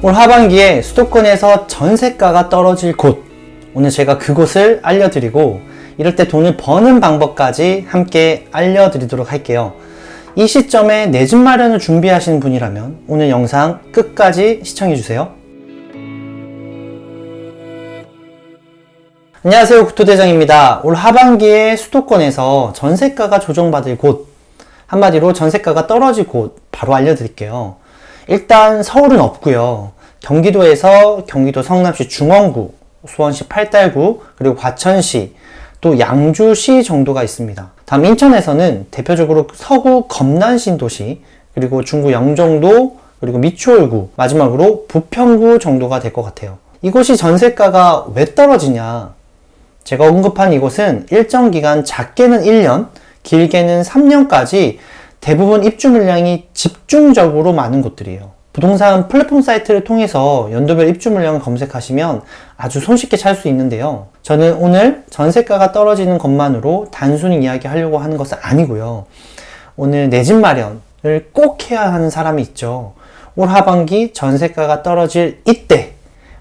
올 하반기에 수도권에서 전세가가 떨어질 곳, 오늘 제가 그곳을 알려드리고 이럴 때 돈을 버는 방법까지 함께 알려드리도록 할게요. 이 시점에 내 집 마련을 준비하시는 분이라면 오늘 영상 끝까지 시청해주세요. 안녕하세요, 국토대장입니다. 올 하반기에 수도권에서 전세가가 조정받을 곳, 한마디로 전세가가 떨어질 곳 바로 알려드릴게요. 일단 서울은 없고요. 경기도에서 경기도 성남시 중원구, 수원시 팔달구, 그리고 과천시, 또 양주시 정도가 있습니다. 다음 인천에서는 대표적으로 서구 검난 신도시, 그리고 중구 영종도, 그리고 미추홀구, 마지막으로 부평구 정도가 될 것 같아요. 이곳이 전세가가 왜 떨어지냐? 제가 언급한 이곳은 일정 기간 작게는 1년, 길게는 3년까지 대부분 입주 물량이 집중적으로 많은 곳들이에요. 부동산 플랫폼 사이트를 통해서 연도별 입주 물량을 검색하시면 아주 손쉽게 찾을 수 있는데요. 저는 오늘 전세가가 떨어지는 것만으로 단순히 이야기하려고 하는 것은 아니고요. 오늘 내 집 마련을 꼭 해야 하는 사람이 있죠. 올 하반기 전세가가 떨어질 이때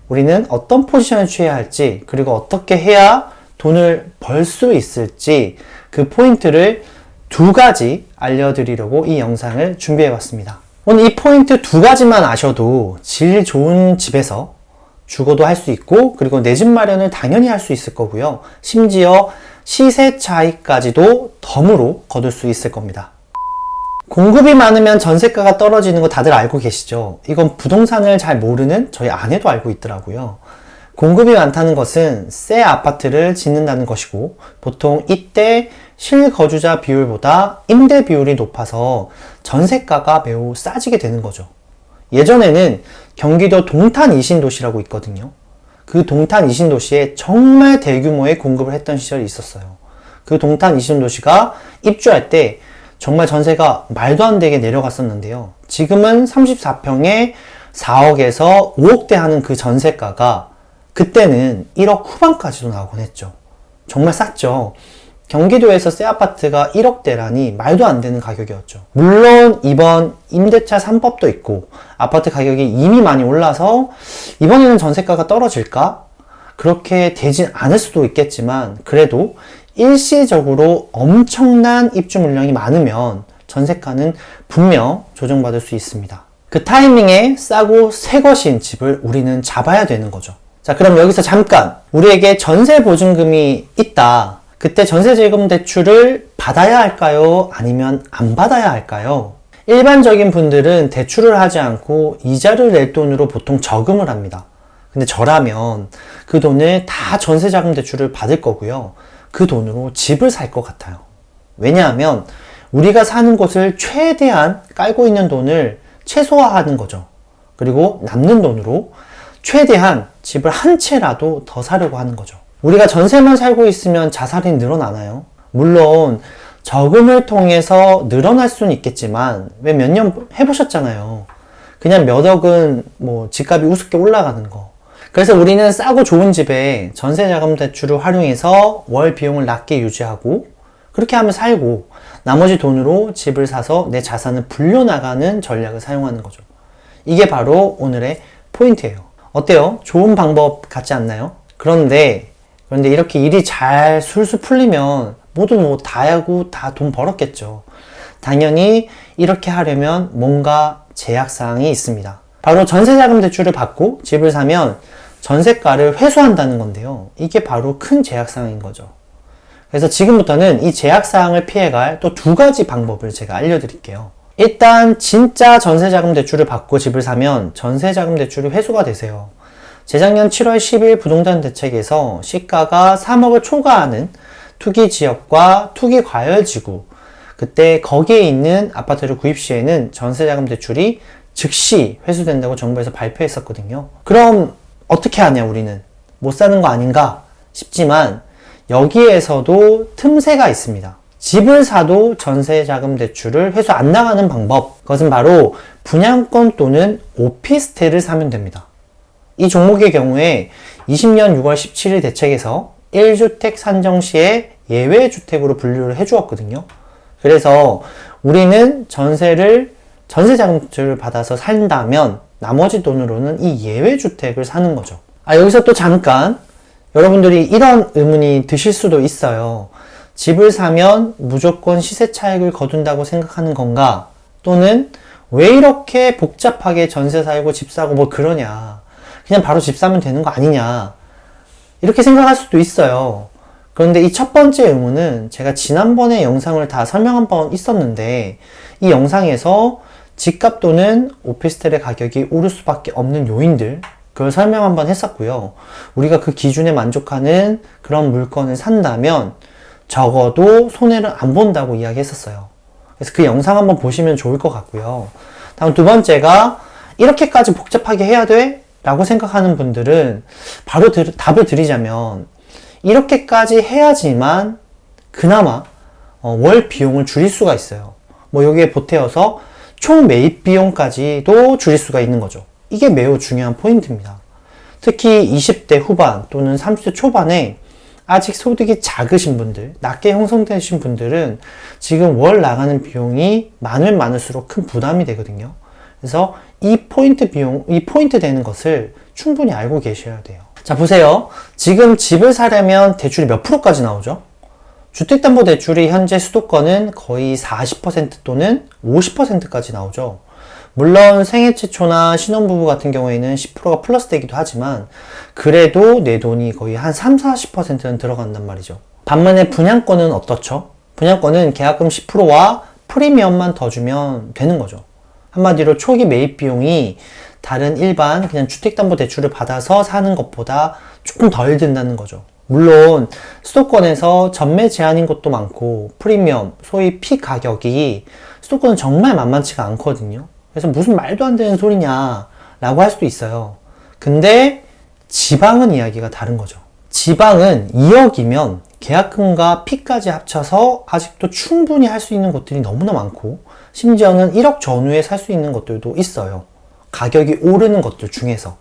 우리는 어떤 포지션을 취해야 할지, 그리고 어떻게 해야 돈을 벌 수 있을지 그 포인트를 두 가지 알려드리려고 이 영상을 준비해봤습니다. 오늘 이 포인트 두 가지만 아셔도 질 좋은 집에서 주거도 할 수 있고, 그리고 내 집 마련을 당연히 할 수 있을 거고요. 심지어 시세 차익까지도 덤으로 거둘 수 있을 겁니다. 공급이 많으면 전세가가 떨어지는 거 다들 알고 계시죠? 이건 부동산을 잘 모르는 저희 아내도 알고 있더라고요. 공급이 많다는 것은 새 아파트를 짓는다는 것이고, 보통 이때 실거주자 비율보다 임대 비율이 높아서 전세가가 매우 싸지게 되는 거죠. 예전에는 경기도 동탄 이신도시라고 있거든요. 그 동탄 이신도시에 정말 대규모의 공급을 했던 시절이 있었어요. 그 동탄 이신도시가 입주할 때 정말 전세가 말도 안 되게 내려갔었는데요. 지금은 34평에 4억에서 5억대 하는 그 전세가가 그때는 1억 후반까지도 나오곤 했죠. 정말 쌌죠. 경기도에서 새 아파트가 1억대라니 말도 안 되는 가격이었죠. 물론 이번 임대차 3법도 있고 아파트 가격이 이미 많이 올라서 이번에는 전세가가 떨어질까? 그렇게 되진 않을 수도 있겠지만, 그래도 일시적으로 엄청난 입주 물량이 많으면 전세가는 분명 조정받을 수 있습니다. 그 타이밍에 싸고 새 것인 집을 우리는 잡아야 되는 거죠. 자, 그럼 여기서 잠깐 우리에게 전세 보증금이 있다. 그때 전세자금 대출을 받아야 할까요? 아니면 안 받아야 할까요? 일반적인 분들은 대출을 하지 않고 이자를 낼 돈으로 보통 저금을 합니다. 근데 저라면 그 돈을 다 전세자금 대출을 받을 거고요. 그 돈으로 집을 살 것 같아요. 왜냐하면 우리가 사는 곳을 최대한 깔고 있는 돈을 최소화하는 거죠. 그리고 남는 돈으로 최대한 집을 한 채라도 더 사려고 하는 거죠. 우리가 전세만 살고 있으면 자살이 늘어나나요? 물론 저금을 통해서 늘어날 수는 있겠지만 왜 몇 년 해보셨잖아요. 그냥 몇 억은 뭐 집값이 우습게 올라가는 거. 그래서 우리는 싸고 좋은 집에 전세자금 대출을 활용해서 월 비용을 낮게 유지하고 그렇게 하면 살고, 나머지 돈으로 집을 사서 내 자산을 불려나가는 전략을 사용하는 거죠. 이게 바로 오늘의 포인트예요. 어때요? 좋은 방법 같지 않나요? 그런데 이렇게 일이 잘 술술 풀리면 모두 뭐 다 하고 다 돈 벌었겠죠. 당연히 이렇게 하려면 뭔가 제약사항이 있습니다. 바로 전세자금 대출을 받고 집을 사면 전세가를 회수한다는 건데요. 이게 바로 큰 제약사항인 거죠. 그래서 지금부터는 이 제약사항을 피해갈 또 두 가지 방법을 제가 알려드릴게요. 일단 진짜 전세자금 대출을 받고 집을 사면 전세자금 대출이 회수가 되세요. 재작년 7월 10일 부동산 대책에서 시가가 3억을 초과하는 투기지역과 투기과열지구, 그때 거기에 있는 아파트를 구입 시에는 전세자금 대출이 즉시 회수된다고 정부에서 발표했었거든요. 그럼 어떻게 하냐, 우리는 못 사는 거 아닌가 싶지만 여기에서도 틈새가 있습니다. 집을 사도 전세자금 대출을 회수 안 나가는 방법, 그것은 바로 분양권 또는 오피스텔을 사면 됩니다. 이 종목의 경우에 20년 6월 17일 대책에서 1주택 산정 시에 예외주택으로 분류를 해주었거든요. 그래서 우리는 전세자금 대출을 받아서 산다면 나머지 돈으로는 이 예외주택을 사는 거죠. 여기서 또 잠깐 여러분들이 이런 의문이 드실 수도 있어요. 집을 사면 무조건 시세 차익을 거둔다고 생각하는 건가? 또는 왜 이렇게 복잡하게 전세 살고 집 사고 뭐 그러냐? 그냥 바로 집 사면 되는 거 아니냐? 이렇게 생각할 수도 있어요. 그런데 이 첫 번째 의문은 제가 지난번에 영상을 다 설명 한번 있었는데 이 영상에서 집값 또는 오피스텔의 가격이 오를 수밖에 없는 요인들 그걸 설명 한번 했었고요. 우리가 그 기준에 만족하는 그런 물건을 산다면 적어도 손해를 안 본다고 이야기했었어요. 그래서 그 영상 한번 보시면 좋을 것 같고요. 다음 두 번째가 이렇게까지 복잡하게 해야 돼? 라고 생각하는 분들은 바로 답을 드리자면 이렇게까지 해야지만 그나마 월 비용을 줄일 수가 있어요. 뭐 여기에 보태어서 총 매입 비용까지도 줄일 수가 있는 거죠. 이게 매우 중요한 포인트입니다. 특히 20대 후반 또는 30대 초반에 아직 소득이 작으신 분들, 낮게 형성되신 분들은 지금 월 나가는 비용이 많으면 많을수록 큰 부담이 되거든요. 그래서 이 포인트 되는 것을 충분히 알고 계셔야 돼요. 자, 보세요. 지금 집을 사려면 대출이 몇 프로까지 나오죠? 주택담보대출이 현재 수도권은 거의 40% 또는 50%까지 나오죠. 물론 생애 최초나 신혼부부 같은 경우에는 10%가 플러스 되기도 하지만 그래도 내 돈이 거의 한 30-40%는 들어간단 말이죠. 반면에 분양권은 어떻죠? 분양권은 계약금 10%와 프리미엄만 더 주면 되는 거죠. 한마디로 초기 매입 비용이 다른 일반 그냥 주택담보대출을 받아서 사는 것보다 조금 덜 든다는 거죠. 물론 수도권에서 전매 제한인 곳도 많고 프리미엄, 소위 피 가격이 수도권은 정말 만만치가 않거든요. 그래서 무슨 말도 안 되는 소리냐 라고 할 수도 있어요. 근데 지방은 이야기가 다른 거죠. 지방은 2억이면 계약금과 피까지 합쳐서 아직도 충분히 할 수 있는 곳들이 너무나 많고 심지어는 1억 전후에 살 수 있는 것들도 있어요. 가격이 오르는 것들 중에서.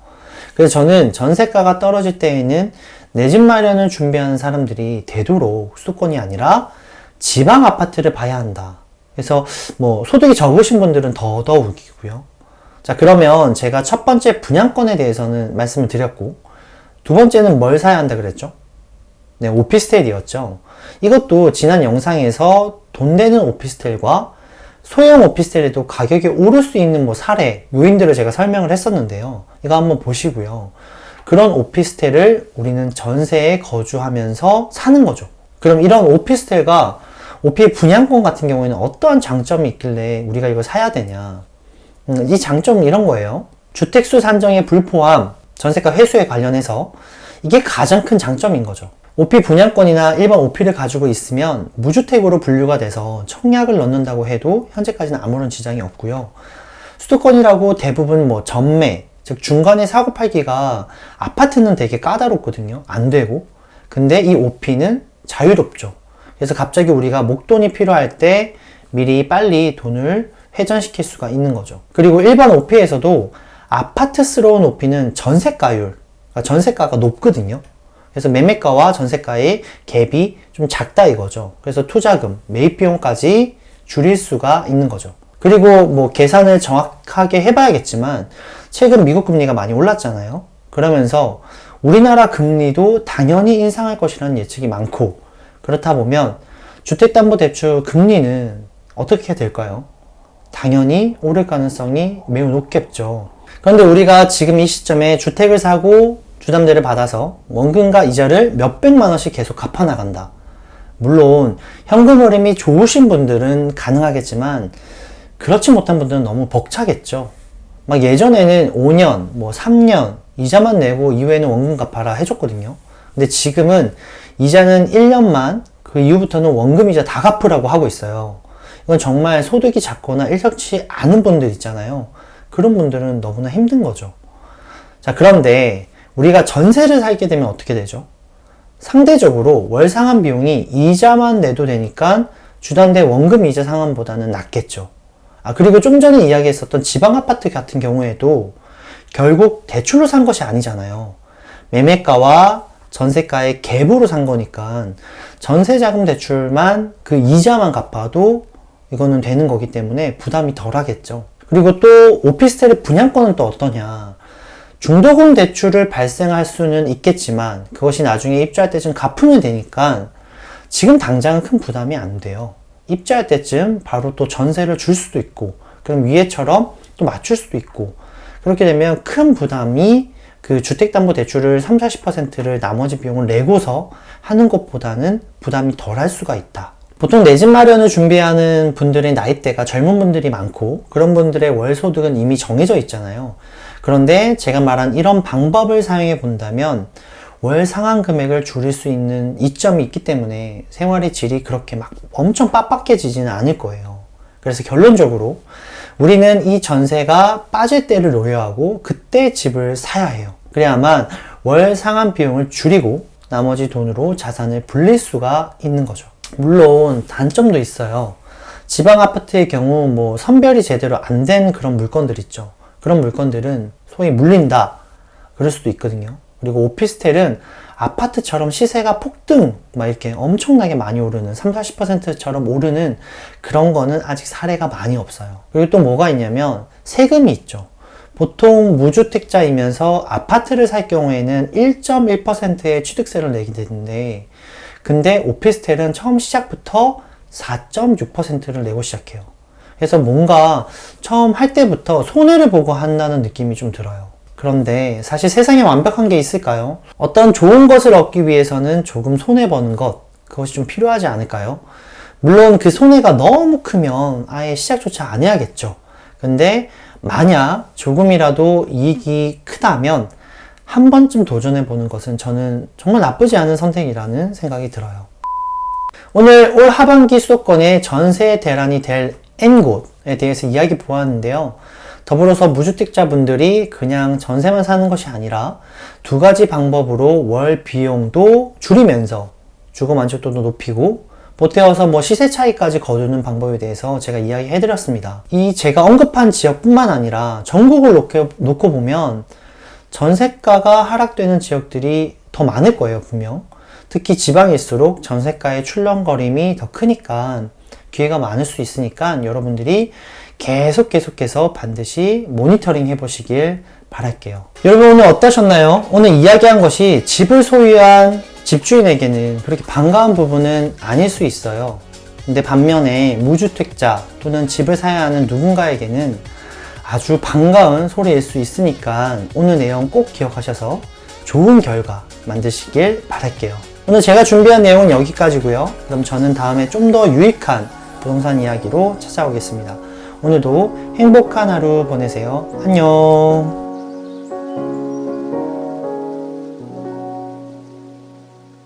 그래서 저는 전세가가 떨어질 때에는 내 집 마련을 준비하는 사람들이 되도록 수도권이 아니라 지방 아파트를 봐야 한다. 그래서 뭐 소득이 적으신 분들은 더더욱이고요. 자, 그러면 제가 첫 번째 분양권에 대해서는 말씀을 드렸고 두 번째는 뭘 사야 한다 그랬죠? 네, 오피스텔이었죠. 이것도 지난 영상에서 돈 되는 오피스텔과 소형 오피스텔에도 가격이 오를 수 있는 뭐 사례, 요인들을 제가 설명을 했었는데요. 이거 한번 보시고요. 그런 오피스텔을 우리는 전세에 거주하면서 사는 거죠. 그럼 이런 오피스텔과 오피의 분양권 같은 경우에는 어떠한 장점이 있길래 우리가 이걸 사야 되냐. 이 장점은 이런 거예요. 주택수 산정의 불포함, 전세가 회수에 관련해서 이게 가장 큰 장점인 거죠. 오피 분양권이나 일반 오피를 가지고 있으면 무주택으로 분류가 돼서 청약을 넣는다고 해도 현재까지는 아무런 지장이 없고요. 수도권이라고 대부분 뭐 전매, 즉 중간에 사고 팔기가 아파트는 되게 까다롭거든요. 안 되고. 근데 이 오피는 자유롭죠. 그래서 갑자기 우리가 목돈이 필요할 때 미리 빨리 돈을 회전시킬 수가 있는 거죠. 그리고 일반 오피에서도 아파트스러운 오피는 전세가율, 그러니까 전세가가 높거든요. 그래서 매매가와 전세가의 갭이 좀 작다 이거죠. 그래서 투자금, 매입 비용까지 줄일 수가 있는 거죠. 그리고 뭐 계산을 정확하게 해봐야겠지만 최근 미국 금리가 많이 올랐잖아요. 그러면서 우리나라 금리도 당연히 인상할 것이라는 예측이 많고 그렇다 보면 주택담보대출 금리는 어떻게 될까요? 당연히 오를 가능성이 매우 높겠죠. 그런데 우리가 지금 이 시점에 주택을 사고 주담대를 받아서 원금과 이자를 몇백만 원씩 계속 갚아나간다. 물론 현금 흐름이 좋으신 분들은 가능하겠지만 그렇지 못한 분들은 너무 벅차겠죠. 막 예전에는 5년, 뭐 3년 이자만 내고 이후에는 원금 갚아라 해줬거든요. 근데 지금은 이자는 1년만 그 이후부터는 원금 이자 다 갚으라고 하고 있어요. 이건 정말 소득이 작거나 일석치 않은 분들 있잖아요. 그런 분들은 너무나 힘든 거죠. 자, 그런데 우리가 전세를 살게 되면 어떻게 되죠? 상대적으로 월 상환 비용이 이자만 내도 되니까 주담대 원금 이자 상환보다는 낫겠죠. 그리고 좀 전에 이야기했었던 지방 아파트 같은 경우에도 결국 대출로 산 것이 아니잖아요. 매매가와 전세가의 갭으로 산 거니까 전세자금 대출만 그 이자만 갚아도 이거는 되는 거기 때문에 부담이 덜 하겠죠. 그리고 또 오피스텔의 분양권은 또 어떠냐. 중도금 대출을 발생할 수는 있겠지만 그것이 나중에 입주할 때쯤 갚으면 되니까 지금 당장은 큰 부담이 안 돼요. 입주할 때쯤 바로 또 전세를 줄 수도 있고 그럼 위에처럼 또 맞출 수도 있고 그렇게 되면 큰 부담이 그 주택담보대출을 30-40%를 나머지 비용을 내고서 하는 것보다는 부담이 덜 할 수가 있다. 보통 내 집 마련을 준비하는 분들의 나이대가 젊은 분들이 많고 그런 분들의 월 소득은 이미 정해져 있잖아요. 그런데 제가 말한 이런 방법을 사용해 본다면 월 상환 금액을 줄일 수 있는 이점이 있기 때문에 생활의 질이 그렇게 막 엄청 빡빡해지지는 않을 거예요. 그래서 결론적으로 우리는 이 전세가 빠질 때를 노려하고 그때 집을 사야 해요. 그래야만 월 상환 비용을 줄이고 나머지 돈으로 자산을 불릴 수가 있는 거죠. 물론 단점도 있어요. 지방 아파트의 경우 뭐 선별이 제대로 안 된 그런 물건들 있죠. 그런 물건들은 소위 물린다 그럴 수도 있거든요. 그리고 오피스텔은 아파트처럼 시세가 폭등 막 이렇게 엄청나게 많이 오르는 30-40%처럼 오르는 그런 거는 아직 사례가 많이 없어요. 그리고 또 뭐가 있냐면 세금이 있죠. 보통 무주택자이면서 아파트를 살 경우에는 1.1%의 취득세를 내게 되는데 근데 오피스텔은 처음 시작부터 4.6%를 내고 시작해요. 그래서 뭔가 처음 할 때부터 손해를 보고 한다는 느낌이 좀 들어요. 그런데 사실 세상에 완벽한 게 있을까요? 어떤 좋은 것을 얻기 위해서는 조금 손해보는 것, 그것이 좀 필요하지 않을까요? 물론 그 손해가 너무 크면 아예 시작조차 안 해야겠죠. 근데 만약 조금이라도 이익이 크다면 한 번쯤 도전해보는 것은 저는 정말 나쁘지 않은 선택이라는 생각이 들어요. 오늘 올 하반기 수도권의 전세 대란이 될 N곳에 대해서 이야기 보았는데요. 더불어서 무주택자분들이 그냥 전세만 사는 것이 아니라 두 가지 방법으로 월 비용도 줄이면서 주거 만족도도 높이고 보태어서 뭐 시세 차이까지 거두는 방법에 대해서 제가 이야기 해드렸습니다. 이 제가 언급한 지역뿐만 아니라 전국을 놓고 보면 전세가가 하락되는 지역들이 더 많을 거예요, 분명. 특히 지방일수록 전세가의 출렁거림이 더 크니까 기회가 많을 수 있으니까 여러분들이 계속해서 반드시 모니터링 해보시길 바랄게요. 여러분 오늘 어떠셨나요? 오늘 이야기한 것이 집을 소유한 집주인에게는 그렇게 반가운 부분은 아닐 수 있어요. 근데 반면에 무주택자 또는 집을 사야 하는 누군가에게는 아주 반가운 소리일 수 있으니까 오늘 내용 꼭 기억하셔서 좋은 결과 만드시길 바랄게요. 오늘 제가 준비한 내용은 여기까지고요. 그럼 저는 다음에 좀 더 유익한 부동산 이야기로 찾아오겠습니다. 오늘도 행복한 하루 보내세요. 안녕.